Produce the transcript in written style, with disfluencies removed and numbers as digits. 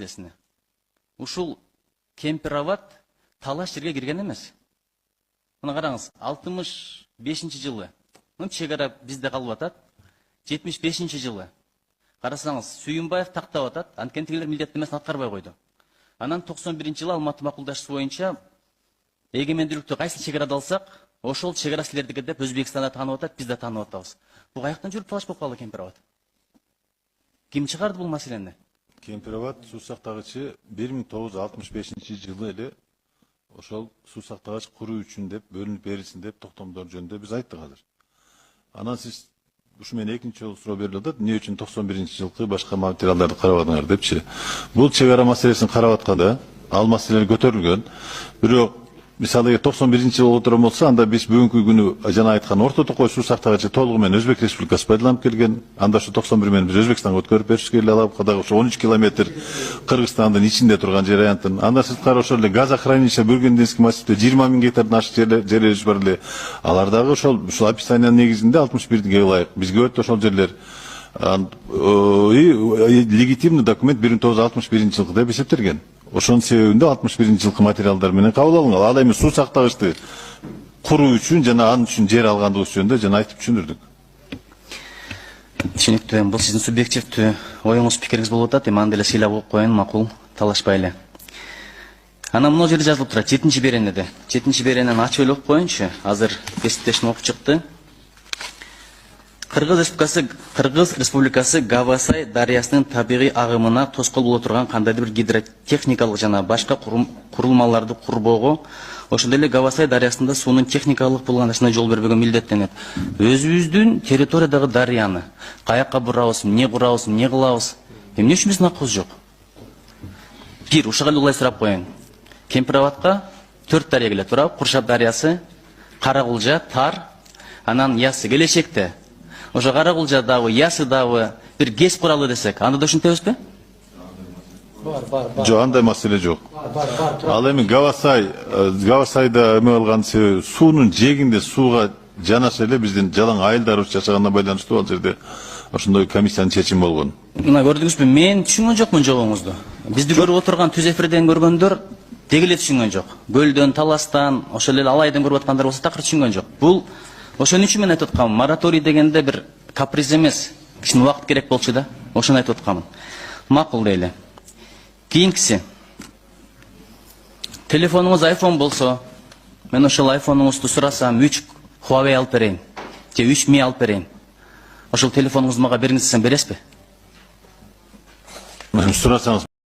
маселесине. Ушул Кемпироват талаш жерге кирген эмес. Мына караңыз, 65 жылы. Чегара бизде калып атат. 75 жылы. Карасаңыз, Сүйүнбаев тактап атат, анткени тигилер милдеттемесин аткарбай койду. Анан 91 жылы Алматы макулдашасы боюнча эгемендүүлүктү кайсы чегарада алсак, ошол чегара силердики деп Өзбекстанда таанып атат, бизде таанып атабыз. Бул каяктан жүрүп талаш болуп калды Кемпироват? Ким чыгарды бул маселени? Кемпироват суу сактагычы 1965 жылы эле ошол суу сактагач куруу үчүн деп бөлүнүп берилсин деп токтомдор жөнүндө биз айттык азыр. Анан сиз ушу менен экинчи жолу суроо берилип атат, эмне үчүн 91 жылкы башка материалдарды карабадыңар депчи. Бул чегара маселесин карап атканда ал маселе көтөрүлгөн. Бирок мисалы 91 жылы отурган болсо, анда биз бүгүнкү күнү жана айткан орто токой суу сактагычы толугу менен Өзбек Республикасы пайдаланып келген. Анда ушу 91 менен биз Өзбекстанга өткөрүп беришке эле алабыкадагы ушу 13 километр Кыргызстандын ичинде турган жер аянтын. Анда сырткары ошол эле газохранилище Бөлгөнденский массивде 20 000 гектардан ашык жерлерибиз бар эле. Алардагы ошол описаниянын негизинде 61-ге ылайык. Бизге өтө ошол жерлер легитимный документ 1961 жылкы деп эсептелген. Ошонун себебинде 61 жылкы материалдар менен кабыл алынган. Ал эми суу сактагычты куруу үчүн жана анын үчүн жер алгандыгыбыз жөнүндө жана айтып түшүндүрдүк. Түшүнүктүү. Бул сиздин субъективдүү оюңуз, пикириңиз болуп атат. Эми анда эле сыйлап коюп коеюн, макул, талашпай эле. Анан мына жерде жазылып турат, 7-беренеде. 7-беренени ачып эле окуп коеюнчу. Азыр кесиптешим окуп чыкты. Кыргыз Республикасы Гавасай дарыясынын табигый агымына тоскоол боло турган кандайдыр бир гидротехникалык жана башка курулмаларды курбоого, ошондой эле Гавасай дарыясында суунун техникалык булганышына жол бербөгөн милдеттенет. Өзүбүздүн территориядагы дарыяны каякка бурабыз, эмне курабыз, эмне кылабыз? Эмне үчүн биздин акыбыз жок? Бир, ушуга эле улай сурап коеюн. Кемпироватка 4 дарыя келет, туурабы? Куршап дарыясы, Каракулжа, Тар, анан Ясы. Келечекте ошо Каракулжа дагы, Ясы дагы бир ГЭС куралы десек, анда да ушинтебизби? Жок, андай маселе жок. Ал эми Гавасайда эме алган себеби суунун жээгинде сууга жанаша эле биздин жалаң айылдарыбыз жашаганына байланыштуу ал жерде ошондой комиссиянын чечими болгон. Мына көрдүңүзбү? Мен түшүнгөн жокмун жогоңузду. Бизди көрүп отурган түз эфирден көргөндөр деги эле түшүнгөн жок. Көлдөн, таластан, ошол эле алайдан көрүп аткандар болсо такыр түшүнгөн жок. Бул ошон үчүн мен айтып аткам, мораторий дегенде бир каприз эмес, кичине убакыт керек болчу да. Ошону айтып аткамын. Макул дейли. Кийинкиси. Телефонуңуз iPhone болсо, мен ошол iPhone'уңузду сурасам, 3 Huawei алып берейин, же 3 Mi алып берейин. Ошол телефонуңузду мага бериңиз десем бересизби? Сурасаңыз